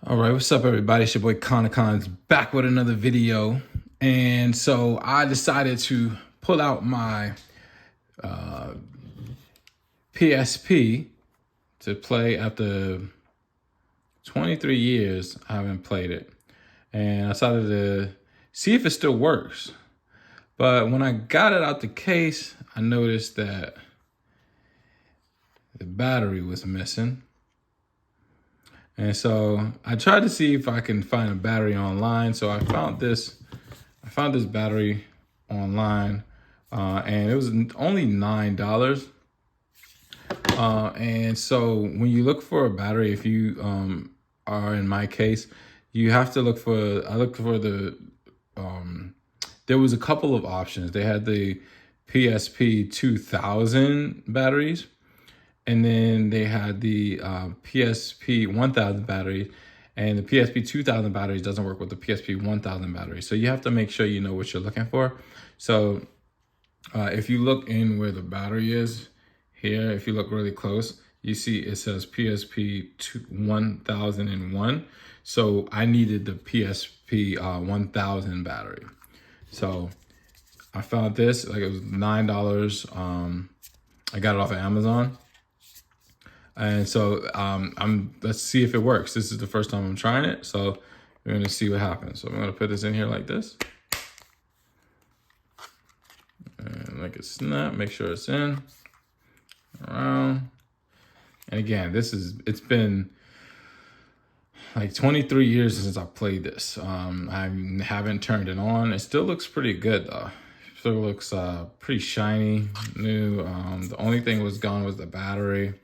All right, what's up, everybody? It's your boy khanofcons back with another video. And so I decided to pull out my PSP to play after 23 years. I haven't played it. And I decided to see if it still works. But when I got it out the case, I noticed that the battery was missing. And so I tried to see if I can find a battery online. So I found this battery online, and it was only $9. And so when you look for a battery, if you are in my case, you have to look for. I looked for the. There was a couple of options. They had the PSP 2000 batteries. And then they had the PSP 1000 battery, and the PSP 2000 batteries doesn't work with the PSP 1000 battery. So you have to make sure you know what you're looking for. So if you look in where the battery is here, if you look really close, you see it says PSP 1001. So I needed the PSP 1000 battery. So I found this, like it was $9. I got it off of Amazon. And so let's see if it works. This is the first time I'm trying it, so we're gonna see what happens. So I'm gonna put this in here like this. And make it snap, make sure it's in, around. And again, it's been like 23 years since I played this. I haven't turned it on. It still looks pretty good though. It still looks pretty shiny, new. The only thing was gone was the battery.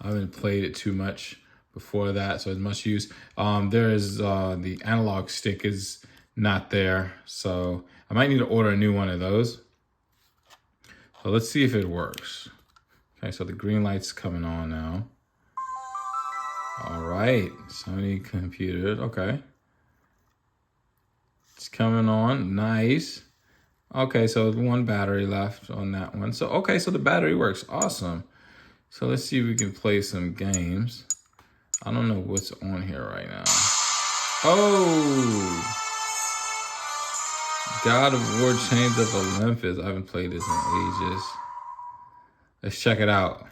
I haven't played it too much before that, so it's much use. There is the analog stick is not there, so I might need to order a new one of those. So let's see if it works. Okay, so the green light's coming on now. All right, Sony computer, okay. It's coming on, nice. Okay, so one battery left on that one. So, okay, so the battery works, awesome. So let's see if we can play some games. I don't know what's on here right now. Oh! God of War Chains of Olympus. I haven't played this in ages. Let's check it out.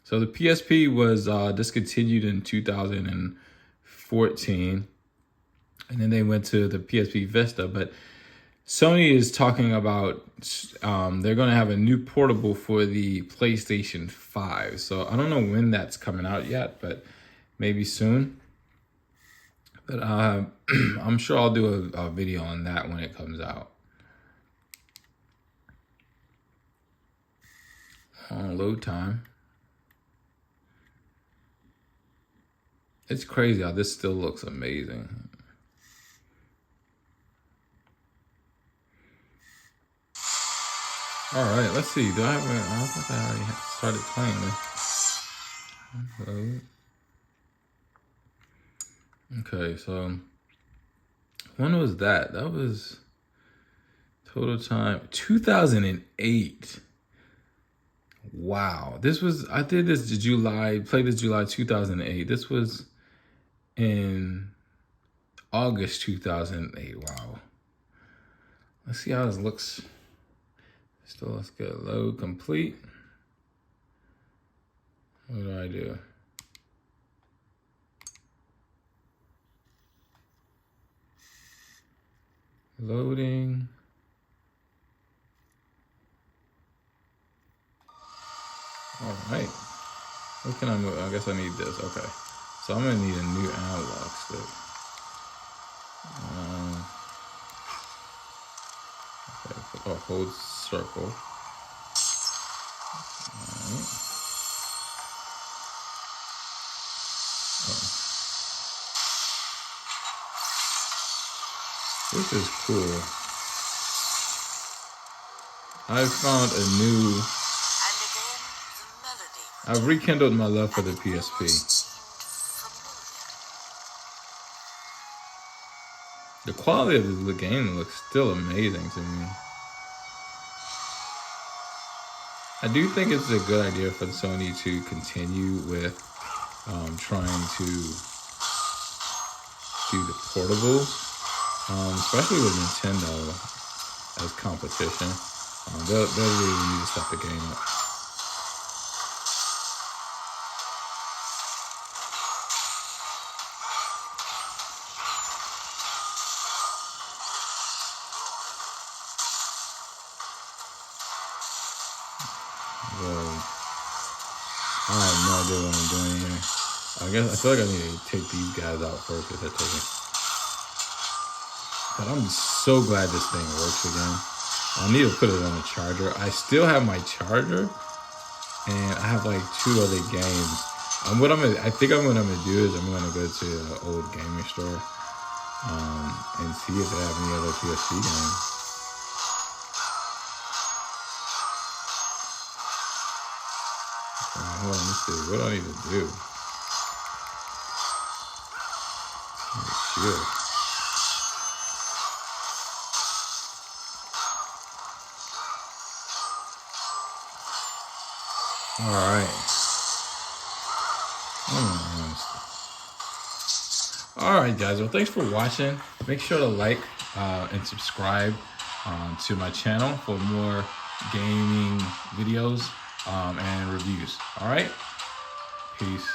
So the PSP was discontinued in 2014. And then they went to the PSP Vista, but Sony is talking about they're going to have a new portable for the PlayStation 5. So I don't know when that's coming out yet, but maybe soon. But I'm sure I'll do a video on that when it comes out. Load time. It's crazy how this still looks amazing. All right, let's see. Do I have I don't think I already started playing this. Okay, so when was that? That was total time 2008. Wow, I did this played this July 2008. This was in August 2008. Wow. Let's see how this looks. Still, let's get load complete. What do I do? Loading. All right. What can I move? I guess I need this. Okay. So I'm gonna need a new analog stick. Okay. Hold circle. All right. This is cool. I've rekindled my love for the PSP. The quality of the game looks still amazing to me. I do think it's a good idea for Sony to continue with trying to do the portables, especially with Nintendo as competition. They'll really need to step the game up. Well, I have no idea what I'm doing here. I feel like I need to take these guys out first if they're taking. But I'm so glad this thing works again. I need to put it on a charger. I still have my charger, and I have like 2 other games. I think what I'm gonna do is I'm gonna go to an old gaming store and see if they have any other PSP games. Hold on, let's see. What do I need to do? Shield. All right. All right, guys. Well, thanks for watching. Make sure to like and subscribe to my channel for more gaming videos and reviews. All right. Peace.